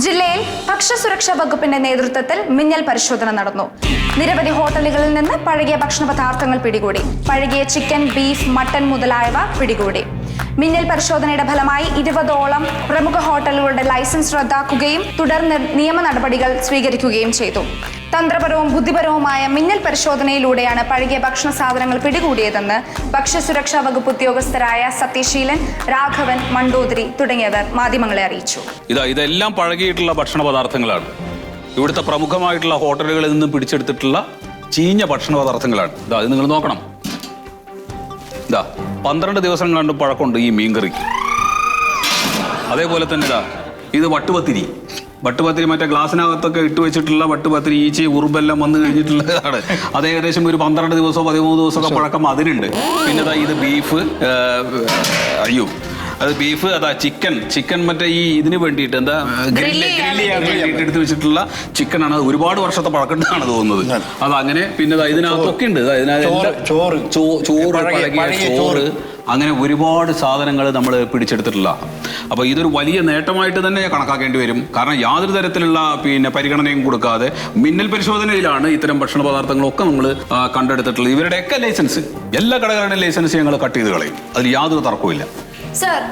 ജില്ലയിൽ ഭക്ഷ്യസുരക്ഷാ വകുപ്പിന്റെ നേതൃത്വത്തിൽ മിന്നൽ പരിശോധന നടന്നു. നിരവധി ഹോട്ടലുകളിൽ നിന്ന് പഴകിയ ഭക്ഷണ പദാർത്ഥങ്ങൾ പിടികൂടി. പഴകിയ ചിക്കൻ, ബീഫ്, മട്ടൻ മുതലായവ പിടികൂടി. മിന്നൽ പരിശോധനയുടെ ഫലമായി 20ഓളം പ്രമുഖ ഹോട്ടലുകളുടെ ലൈസൻസ് റദ്ദാക്കുകയും തുടർന്ന് നിയമ നടപടികൾ സ്വീകരിക്കുകയും ചെയ്തു. തന്ത്രപരവും ബുദ്ധിപരവുമായ മിന്നൽ പരിശോധനയിലൂടെയാണ് പഴകിയ ഭക്ഷണ സാധനങ്ങൾ പിടികൂടിയതെന്ന് ഭക്ഷ്യസുരക്ഷാ വകുപ്പ് ഉദ്യോഗസ്ഥരായ സത്യശീലൻ, രാഘവൻ, മണ്ടോദരി തുടങ്ങിയവർ മാധ്യമങ്ങളെ അറിയിച്ചു. ഇതെല്ലാം പഴകിയിട്ടുള്ള ഭക്ഷണ പദാർത്ഥങ്ങളാണ്. ഇവിടുത്തെ പ്രമുഖമായിട്ടുള്ള ഹോട്ടലുകളിൽ നിന്നും പിടിച്ചെടുത്തിട്ടുള്ള ചീഞ്ഞ ഭക്ഷണ പദാർത്ഥങ്ങളാണ്. ഇത് നിങ്ങൾ നോക്കണം. 12 ദിവസം കണ്ട് പഴക്കമുണ്ട് ഈ മീൻകറിക്ക്. അതേപോലെ തന്നെ ഇത് വട്ടുപത്തിരി മറ്റേ ഗ്ലാസിനകത്തൊക്കെ ഇട്ട് വെച്ചിട്ടുള്ള വട്ടുപത്തിരി, ഈച്ചി, ഉറുമ്പെല്ലാം വന്നു കഴിഞ്ഞിട്ടുള്ളതാണ്. അത് ഏകദേശം ഒരു 12 ദിവസമോ 13 ദിവസമൊക്കെ പഴക്കം അതിനുണ്ട്. പിന്നെ ഇത് ബീഫ്, ബീഫ്, ചിക്കൻ മറ്റേ ഈ ഇതിന് വേണ്ടിയിട്ട് ഗ്രില്ല് ചെയ്യാൻ വേണ്ടിയിട്ട് എടുത്ത് വെച്ചിട്ടുള്ള ചിക്കനാണ്. ഒരുപാട് വർഷത്തെ പഴക്കണ്ടാണ് തോന്നുന്നത്. അതങ്ങനെ പിന്നെ ഇതിനകത്തൊക്കെ ഉണ്ട്. ചോറ്, അങ്ങനെ ഒരുപാട് സാധനങ്ങൾ നമ്മൾ പിടിച്ചെടുത്തിട്ടുള്ള. അപ്പോൾ ഇതൊരു വലിയ നേട്ടമായിട്ട് തന്നെ കണക്കാക്കേണ്ടി വരും. കാരണം യാതൊരു തരത്തിലുള്ള പരിഗണനയും കൊടുക്കാതെ മിന്നൽ പരിശോധനയിലാണ് ഇത്തരം ഭക്ഷണ പദാർത്ഥങ്ങളൊക്കെ നമ്മൾ കണ്ടെടുത്തിട്ടുള്ളത്. ഇവരുടെയൊക്കെ ലൈസൻസ്, എല്ലാ കടകളുടെയും ലൈസൻസ് ഞങ്ങൾ കട്ട് ചെയ്ത് കളയും. അതിൽ യാതൊരു തർക്കവും സർ.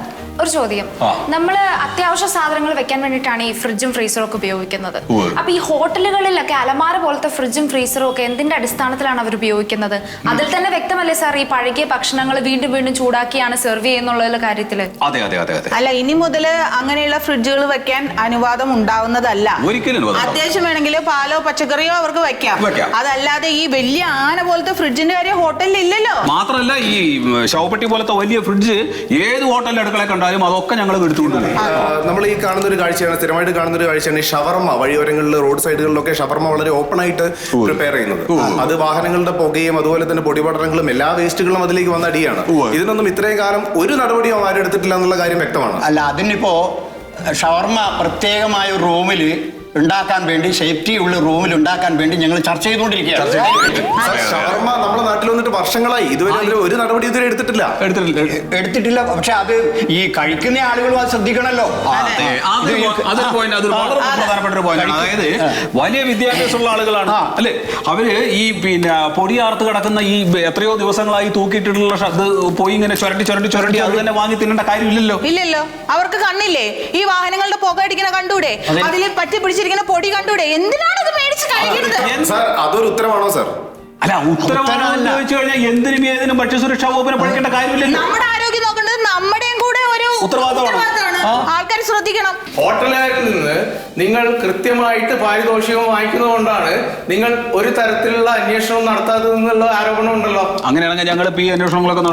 ഒരു ചോദ്യം, നമ്മള് അത്യാവശ്യ സാധനങ്ങൾ വെക്കാൻ വേണ്ടിയിട്ടാണ് ഈ ഫ്രിഡ്ജും ഫ്രീസറും ഒക്കെ ഉപയോഗിക്കുന്നത്. അപ്പൊ ഈ ഹോട്ടലുകളിലൊക്കെ അലമാര പോലത്തെ ഫ്രിഡ്ജും ഫ്രീസറും ഒക്കെ എന്തിന്റെ അടിസ്ഥാനത്തിലാണ് അവർ ഉപയോഗിക്കുന്നത്? അതിൽ തന്നെ വ്യക്തമല്ലേ സാർ ഈ പഴകിയ ഭക്ഷണങ്ങൾ വീണ്ടും വീണ്ടും ചൂടാക്കിയാണ് സെർവ് ചെയ്യുന്നുള്ള കാര്യത്തില്? അല്ല, ഇനി മുതല് അങ്ങനെയുള്ള ഫ്രിഡ്ജുകൾ വെക്കാൻ അനുവാദം ഉണ്ടാവുന്നതല്ല. അത്യാവശ്യം വേണമെങ്കിൽ പാലോ പച്ചക്കറിയോ അവർക്ക് വെക്കാം. അതല്ലാതെ ഈ വലിയ ആന പോലത്തെ ഫ്രിഡ്ജിന്റെ കാര്യം ഹോട്ടലിൽ ഇല്ലല്ലോ. മാത്രമല്ല ഈ ശവപ്പെട്ടി പോലത്തെ വലിയ ഫ്രിഡ്ജ് ഏത് ഹോട്ടലിന്റെ അടുക്കള കണ്ടാലും അതൊക്കെ ഞങ്ങൾ എടുത്തുകൊണ്ട് നമ്മൾ ഈ കാണുന്ന ഒരു കാഴ്ചയാണ്, സ്ഥിരമായിട്ട് കാണുന്ന ഒരു കാഴ്ചയാണ് ഈ ഷവർമ. വഴിയോരങ്ങളിൽ, റോഡ് സൈഡുകളിലൊക്കെ ഷവർമ വളരെ ഓപ്പൺ ആയിട്ട് പ്രിപ്പയർ ചെയ്യുന്നത്. അത് വാഹനങ്ങളുടെ പുകയും അതുപോലെ തന്നെ പൊടിപടലങ്ങളും എല്ലാ വേസ്റ്റുകളും അതിലേക്ക് വന്നടിയാണ്. ഇതിനൊന്നും ഇത്രയും കാലം ഒരു നടപടിയും ആരും എടുത്തിട്ടില്ല എന്നുള്ള കാര്യം വ്യക്തമാണ്. അല്ല, അതിനിപ്പോ ഷവർമ പ്രത്യേകമായ റൂമിൽ ഉണ്ടാക്കാൻ വേണ്ടി, സേഫ്റ്റി ഉള്ള റൂമിൽ ഉണ്ടാക്കാൻ വേണ്ടി ഞങ്ങൾ ചർച്ച ചെയ്തുകൊണ്ടിരിക്കുകയാണ്. ഷവർമ നമ്മുടെ നാട്ടിൽ വന്നിട്ട് വർഷങ്ങളായി, ഇതുവരെ ഒരു നടപടി ഇതുവരെ എടുത്തിട്ടില്ല. പക്ഷെ അത് ഈ കഴിക്കുന്ന ആളുകളും അത് ശ്രദ്ധിക്കണല്ലോ. പ്രധാനപ്പെട്ട ഒരു പോയിന്റാണ്. അതായത് വലിയ വിദ്യാഭ്യാസമുള്ള ആളുകളാണ് അല്ലെ, അവര് ഈ പൊടിയാർത്ത് കിടക്കുന്ന ഈ എത്രയോ ദിവസങ്ങളായി തൂക്കിയിട്ടിട്ടുള്ള പോയി ഇങ്ങനെ ചുരണ്ടി അത് തന്നെ വാങ്ങി തിന്നേണ്ട കാര്യമില്ലല്ലോ. ഇല്ലല്ലോ, അവർക്ക് കണ്ണില്ലേ? ഈ വാഹനങ്ങളുടെ പുക അടിക്കുന്ന കണ്ടൂടെ? അതിൽ പറ്റി പിടിച്ചിരിക്കുന്ന പൊടി കണ്ടൂടെ? എന്തിനാണ് ഇത് മേടിച്ച് കഴിക്കുന്നത്? അതൊരു ഉത്തരവാണോ സാർ? അല്ല, ഉത്തരവാദിത്തം ചോദിച്ചു കഴിഞ്ഞാൽ എന്തിനും ഏതിനും ഭക്ഷ്യസുരക്ഷാ വകുപ്പിനെ പഠിക്കേണ്ട കാര്യമില്ലല്ലോ. നമ്മുടെ ആരോഗ്യം നോക്കേണ്ടത് നമ്മുടെയും കൂടെ ഒരു ഉത്തരവാദിത്തമാണ്. ആൾക്കാർ ശ്രദ്ധിക്കണം. ഹോട്ടലുകാരിൽ നിന്ന് നിങ്ങൾ കൃത്യമായിട്ട് പാരിതോഷികം വാങ്ങിക്കുന്നതുകൊണ്ടാണ് നിങ്ങൾ ഒരു തരത്തിലുള്ള അന്വേഷണം നടത്താത്തതെന്നുള്ള ആരോപണം ഉണ്ടല്ലോ. അങ്ങനെയാണെങ്കിൽ ഞങ്ങൾ ഈ അന്വേഷണങ്ങളൊക്കെ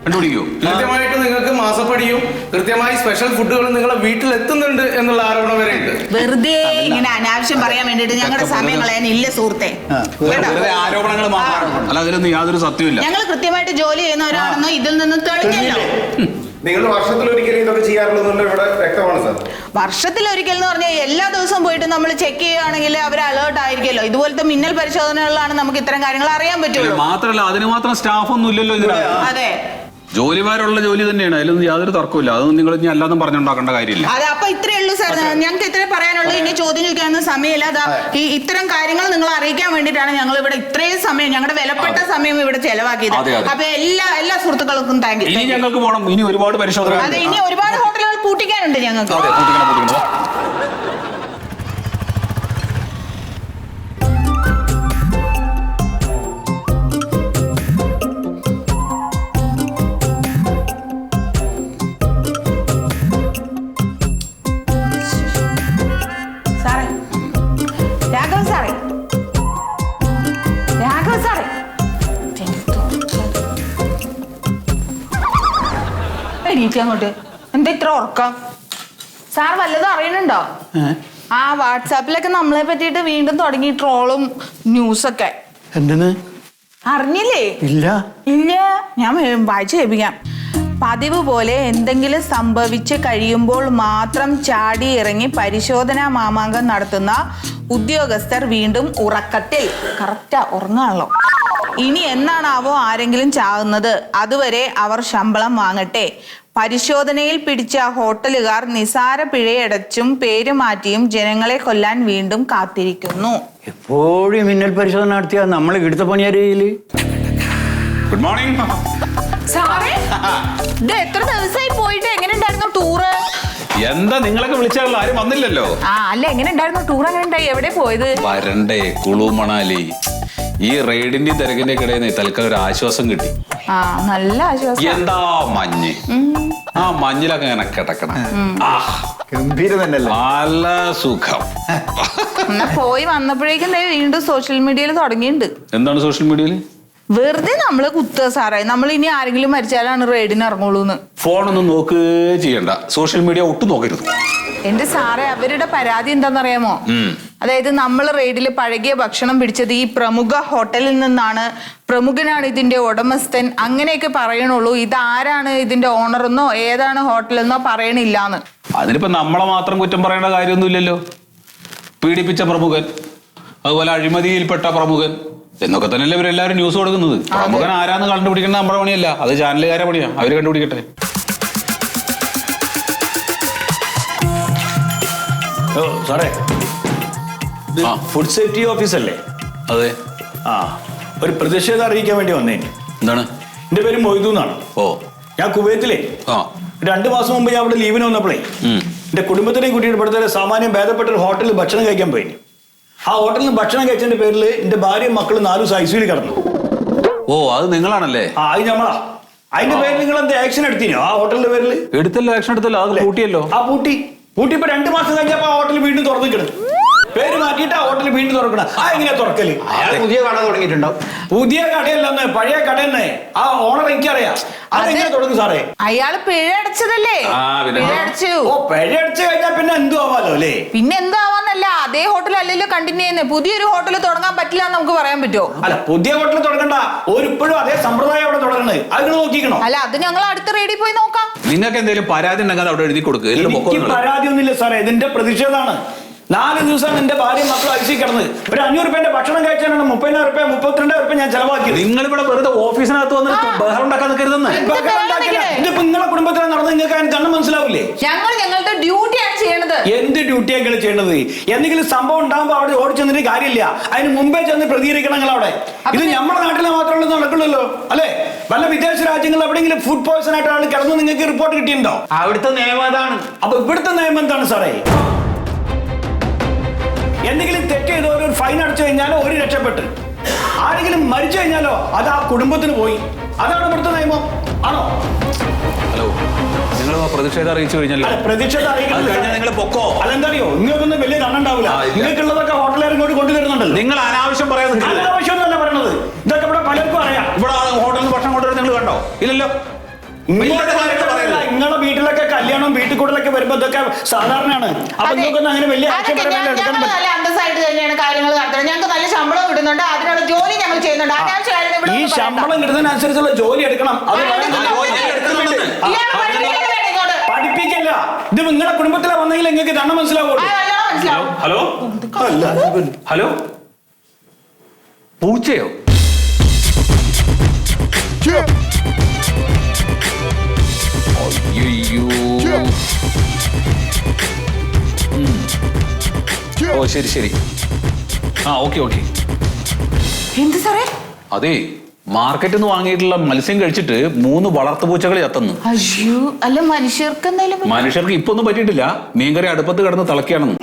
കണ്ടുപിടിക്കൂ. കൃത്യമായിട്ട് നിങ്ങൾക്ക് മാസപ്പടിയും കൃത്യമായി സ്പെഷ്യൽ ഫുഡുകളും നിങ്ങളെ വീട്ടിൽ എത്തുന്നുണ്ട് എന്നുള്ള ആരോപണം വരെ ഉണ്ട്. വെറുതെ ഇങ്ങനെ അനാവശ്യം പറയാൻ വേണ്ടിട്ട് ഞങ്ങളുടെ സമയം കളയാനില്ല സുഹൃത്തെ. ആരോപണങ്ങൾ അല്ല, അതിലൊന്നും യാതൊരു സത്യമില്ല. ഞങ്ങൾ കൃത്യമായിട്ട് ജോലി ചെയ്യുന്നവരാണെന്നോ ഇതിൽ നിന്ന് തെളിഞ്ഞല്ലോ. നിങ്ങൾ വർഷത്തിലൊരിക്കലും ഇതൊക്കെ ചെയ്യാറുള്ളതുകൊണ്ട് ഇവിടെ വ്യക്തമാണ് സാർ. വർഷത്തിലൊരിക്കൽ എന്ന് പറഞ്ഞാൽ എല്ലാ ദിവസവും പോയിട്ട് നമ്മൾ ചെക്ക് ചെയ്യുകയാണെങ്കിൽ അവർ അലേർട്ട് ആയിരിക്കുമല്ലോ. ഇതുപോലത്തെ മിന്നൽ പരിശോധനകളിലാണ് നമുക്ക് ഇത്തരം കാര്യങ്ങൾ അറിയാൻ പറ്റുള്ളൂ. മാത്രമല്ല അതിന് മാത്രം സ്റ്റാഫ് ഒന്നും ഇല്ലല്ലോ ഇതിന്. അതെ, ജോലിമാരുള്ള ജോലി തന്നെയാണ്, അതിലൊന്നും യാതൊരു തർക്കമില്ല. അതൊന്നും നിങ്ങൾ ഇനി അല്ലാതും പറഞ്ഞുണ്ടാക്കേണ്ട കാര്യമില്ല. അതെ, അപ്പൊ ഇത്രയേ ഉള്ളൂ സാർ. ഞങ്ങൾക്ക് ഇത്രേ പറയാനുള്ളൂ. ഇനി ചോദ്യം ചോദിക്കാനൊന്നും സമയമില്ല. ഈ ഇത്തരം കാര്യങ്ങൾ നിങ്ങളെ അറിയിക്കാൻ വേണ്ടിയിട്ടാണ് ഞങ്ങൾ ഇവിടെ ഇത്രയും സമയം, ഞങ്ങളുടെ വിലപ്പെട്ട സമയം ഇവിടെ ചെലവാക്കിയത്. അപ്പൊ എല്ലാ സുഹൃത്തുക്കൾക്കും താങ്ക് യു. ഇനി ഞങ്ങൾക്ക് പോകണം, ഇനി ഒരുപാട് പരിശോധന. അതെ, ഇനി ഒരുപാട് ഹോട്ടലുകൾ പൂട്ടിക്കാനുണ്ട് ഞങ്ങൾക്ക്. അങ്ങോട്ട് എന്താ ഇത്ര ഉറക്കം? സാർ വല്ലതും അറിയണുണ്ടോ? ആ വാട്സാപ്പിലൊക്കെ നമ്മളെ പറ്റിയിട്ട് വീണ്ടും തുടങ്ങി ട്രോളും ന്യൂസൊക്കെ. എന്തെന്ന് അറിഞ്ഞില്ലേ? ഇല്ല, ഞാൻ വായിച്ചു കേൾപ്പിക്കാം. പതിവ് പോലെ എന്തെങ്കിലും സംഭവിച്ച് കഴിയുമ്പോൾ മാത്രം ചാടി ഇറങ്ങി പരിശോധനാ മാമാങ്കം നടത്തുന്ന ഉദ്യോഗസ്ഥർ വീണ്ടും ഉറക്കത്തിൽ. കറക്റ്റാ, ഉറങ്ങാണല്ലോ. ഇനി എന്നാണാവോ ആരെങ്കിലും ചാകുന്നത്? അതുവരെ അവർ ശമ്പളം വാങ്ങട്ടെ. പരിശോധനയിൽ പിടിച്ച ഹോട്ടലുകാർ നിസാര പിഴയടച്ചും പേര് മാറ്റിയും ജനങ്ങളെ കൊല്ലാൻ വീണ്ടും കാത്തിരിക്കുന്നു. എപ്പോഴും മിന്നൽ പരിശോധന നടത്തിയാ നമ്മൾ ഇടുത്ത പണിയാരിയില്. Good morning. സാറേ, ഇത് എത്ര ദിവസമായി പോയിട്ട് എങ്ങനെ ഉണ്ടായിരുന്നു ടൂറ്? എന്താ നിങ്ങളൊക്കെ വിളിച്ചാൽ ആരും വന്നില്ലല്ലോ. അല്ല, എങ്ങനെ ഉണ്ടായിരുന്നു ടൂർ? എങ്ങനെ ഉണ്ടായി? എവിടെ പോയത്? വരണ്ടേ, കുളു മണാലി. ഈ റെയ്ഡിന്റെ തിരക്കിന്റെ ഇടയിൽ തൽക്കാലം ഒരു ആശ്വാസം കിട്ടി. നല്ല ആശ്വാസം. എന്താ മഞ്ഞ്, ആ മഞ്ഞിലൊക്കെ ഇങ്ങനെ കിടക്കണം. ഗംഭീരം തന്നെയല്ലേ? നല്ല സുഖം. എന്നാ പോയി വന്നപ്പോഴേക്കും വീണ്ടും സോഷ്യൽ മീഡിയയിൽ തുടങ്ങിയിട്ടുണ്ട്. എന്താണ് സോഷ്യൽ മീഡിയയിൽ? വെറുതെ നമ്മള് കുത്തുക സാറേ. നമ്മൾ ഇനി ആരെങ്കിലും മരിച്ചാലാണ് റെയ്ഡിന് ഇറങ്ങുള്ളൂന്ന്. ഫോണൊന്നും നോക്കുകയേ ചെയ്യണ്ട, സോഷ്യൽ മീഡിയ ഒട്ടും നോക്കരുത്. എന്റെ സാറേ, അവരുടെ പരാതി എന്താണെന്നറിയാമോ? അതായത് നമ്മൾ റെയ്ഡിൽ പഴകിയ ഭക്ഷണം പിടിച്ചത് ഈ പ്രമുഖ ഹോട്ടലിൽ നിന്നാണ്, പ്രമുഖനാണ് ഇതിന്റെ ഉടമസ്ഥൻ, അങ്ങനെയൊക്കെ പറയണുള്ളൂ. ഇതാരാണ് ഇതിന്റെ ഓണറെന്നോ ഏതാണ് ഹോട്ടലെന്നോ പറയണില്ലാന്ന്. അതിനിപ്പോ നമ്മളെ മാത്രം കുറ്റം പറയേണ്ട കാര്യമൊന്നുമില്ലല്ലോ. പീഡിപ്പിച്ച പ്രമുഖൻ, അതുപോലെ അഴിമതിയിൽപ്പെട്ട പ്രമുഖൻ എന്നൊക്കെ തന്നെയല്ലേ ഇവരെല്ലാവരും ന്യൂസ് കൊടുക്കുന്നത്. പ്രമുഖൻ ആരാന്ന് കണ്ടുപിടിക്കേണ്ട നമ്മുടെ പണിയല്ല, അത് ചാനലുകാരെ പണിയാ. അവര് കണ്ടുപിടിക്കട്ടെ. സാറേ, ഫുഡ് സേഫ്റ്റി ഓഫീസല്ലേ? അതെ. ഒരു പ്രതിഷേധം അറിയിക്കാൻ വേണ്ടി വന്നേ. എന്താണ്? എന്റെ പേര് മൊയ്തു എന്നാണ്. ഓ, ഞാൻ കുവൈത്തിലെ 2 മാസം മുമ്പ് ഞാൻ അവിടെ ലീവിന് വന്നപ്പോഴേ എന്റെ കുടുംബത്തിനെയും കൂട്ടിയിട്ട് ഇവിടുത്തെ സാമാന്യം ഭേദപ്പെട്ട ഒരു ഹോട്ടലിൽ ഭക്ഷണം കഴിക്കാൻ പോയി. ആ ഹോട്ടലിൽ ഭക്ഷണം കഴിച്ചതിന്റെ പേരിൽ എന്റെ ഭാര്യയും മക്കളും 4 ദിവസം ഐസിയുവിൽ കിടന്നു. ഓ, അത് നിങ്ങളാണല്ലേ? അത് നമ്മളാ. അതിന്റെ പേരിൽ നിങ്ങൾ എന്താ ആക്ഷൻ എടുത്തിനോ? ആ ഹോട്ടലിന്റെ പേരിൽ എടുത്തല്ലോ, ആക്ഷൻ എടുത്തല്ലോ. അത് പൂട്ടിയല്ലോ. പൂട്ടിപ്പോ 2 മാസം കഴിഞ്ഞപ്പോ ആ ഹോട്ടൽ വീണ്ടും തുറന്നിക്കണം. പേര് മാറ്റിയിട്ട് ആ ഹോട്ടൽ വീണ്ടും തുറക്കണം. എങ്ങനെയാ തുറക്കല്? പുതിയ കട തുടങ്ങിയിട്ടുണ്ടാവും. പുതിയ കടയല്ലെന്ന്, പഴയ കടയെന്നേ. ആ ഓണർ എനിക്കറിയാം. അതെങ്ങനെ തുടങ്ങും സാറേ? അയാള് പിഴ അടച്ചതല്ലേ? പിഴ അടച്ചു. പിഴ അടച്ചു കഴിഞ്ഞാൽ പിന്നെ എന്തു ആവാലോ അല്ലേ? പിന്നെ എന്തു ആവാന്നല്ല, അതേ ഹോട്ടൽ അല്ലല്ലോ കണ്ടിന്യൂ ചെയ്യുന്നത്. പുതിയൊരു ഹോട്ടൽ തുടങ്ങാൻ പറ്റില്ല എന്ന് നമുക്ക് പറയാൻ പറ്റുമോ? അല്ല, പുതിയ ഹോട്ടൽ തുടങ്ങണ്ട, ഇപ്പോഴും അതേ സമ്പ്രദായം അവിടെ തുടങ്ങണേ. അത് നോക്കിക്കണോ? അല്ല, അത് ഞങ്ങൾ അടുത്ത റേഡിൽ പോയി നോക്കാം. നിങ്ങൾക്ക് എന്തെങ്കിലും പരാതി ഉണ്ടെങ്കിൽ അവിടെ എഴുതി കൊടുക്കുക. എനിക്ക് പരാതി ഒന്നുമില്ല സാറേ, ഇതിന്റെ പ്രതിഷേധമാണ്. 4 ദിവസമാണ് എന്റെ ഭാര്യ മക്കളും ഐസി കിടന്നത്. ഒരു 500 രൂപന്റെ ഭക്ഷണം കഴിച്ചാലാണ് 30,000 രൂപ 32,000 രൂപ ഞാൻ ചെലവാക്കിയത്. നിങ്ങൾ ഇവിടെ വെറുതെ ഓഫീസിനകത്ത് വന്ന് ബഹളം ഉണ്ടാക്കാൻ നിൽക്കരുതെന്ന്. ഇതിപ്പോ നിങ്ങളെ കുടുംബത്തിലാണ് നടന്നത്, നിങ്ങൾക്ക് അതിന് കണ്ണ് മനസ്സിലാവില്ലേ? ഞങ്ങൾ ഞങ്ങളുടെ ഡ്യൂട്ടിയാണ് ചെയ്യണത്. എന്ത് ഡ്യൂട്ടിയാണ് ചെയ്യണത്? എന്തെങ്കിലും സംഭവം ഉണ്ടാകുമ്പോൾ അവിടെ ഓടിച്ചെന്നിട്ട് കാര്യമില്ല, അതിന് മുമ്പേ ചെന്ന് പ്രതികരിക്കണം നിങ്ങൾ അവിടെ. ഇത് നമ്മുടെ നാട്ടിലെ മാത്രമേ നടക്കുള്ളൂ അല്ലെ? വല്ല വിദേശ രാജ്യങ്ങളിൽ എവിടെയെങ്കിലും ഫുഡ് പോയ്സൺ ആയിട്ട് ആൾ കിടന്ന് നിങ്ങൾക്ക് റിപ്പോർട്ട് കിട്ടിയിട്ടുണ്ടോ? അവിടുത്തെ നിയമം അതാണ്. അപ്പൊ ഇവിടുത്തെ നിയമം എന്താണ് സാറേ? എന്തെങ്കിലും തെറ്റ് ചെയ്തോ ഒരു ഫൈൻ അടച്ചു കഴിഞ്ഞാലോ ഒരു രക്ഷപ്പെട്ട്, ആരെങ്കിലും മരിച്ചു കഴിഞ്ഞാലോ അത് ആ കുടുംബത്തിന് പോയി. അതാണ് ഇവിടുത്തെ നിയമം. ആണോ? ഹലോ, നിങ്ങൾ പ്രതിഷേധം അറിയിച്ചു കഴിഞ്ഞാൽ പ്രതിഷേധം അറിയിക്കുന്നത് നിങ്ങൾ പൊക്കോ. അതെന്തറിയോ, നിങ്ങൾക്കൊന്നും വലിയ കണ്ണുണ്ടാവില്ല. നിങ്ങൾക്കുള്ളതൊക്കെ ഹോട്ടലുകാർ ഇങ്ങോട്ട് കൊണ്ടുതരുന്നുണ്ടല്ലോ. നിങ്ങൾ അനാവശ്യം പറയുന്നത്. അനാവശ്യമൊന്നുമല്ല പറയണത്, ഇതൊക്കെ ഇവിടെ പലർക്കും അറിയാം. ഇവിടെ ഹോട്ടലിൽ ഭക്ഷണം കൊണ്ടുവരുന്നത് നിങ്ങൾ കണ്ടോ? ഇല്ലല്ലോ. നിങ്ങളുടെ വീട്ടിലൊക്കെ കല്യാണം വീട്ടിൽ കൂടലൊക്കെ വരുമ്പോ ഇതൊക്കെ സാധാരണയാണ്. അപ്പൊ നിങ്ങൾക്കൊന്നും അങ്ങനെ വലിയ അന്തസ്സായിട്ട് തന്നെയാണ് കാര്യങ്ങൾ നടത്തുന്നത്. ഞങ്ങൾക്ക് നല്ല ശമ്പളം കിട്ടുന്നുണ്ട്, അതിനുള്ള ജോലി ഞങ്ങൾ ചെയ്യുന്നുണ്ട്. ഈ ശമ്പളം കിട്ടുന്നതിനനുസരിച്ചുള്ള ജോലി എടുക്കണം. അത് പഠിപ്പിക്കല്ല. ഇത് നിങ്ങളുടെ കുടുംബത്തിലെ വന്നെങ്കിൽ നിങ്ങൾക്ക് തന്നെ മനസ്സിലാവുള്ളൂ. Hello hello, പൂച്ചയോ? ഓ, ശരി ശരി. ഓക്കെ. എന്ത് സാറേ? അതെ, മാർക്കറ്റിൽ നിന്ന് വാങ്ങിയിട്ടുള്ള മത്സ്യം കഴിച്ചിട്ട് 3 വളർത്തുപൂച്ചകൾ ചത്തുന്നു. അയ്യോ, അല്ല മനുഷ്യർക്ക് എന്തെങ്കിലും? മനുഷ്യർക്ക് ഇപ്പൊ ഒന്നും പറ്റിയിട്ടില്ല. മീൻകറി അടുപ്പത്ത് കിടന്ന് തിളക്കിയാണെന്ന്.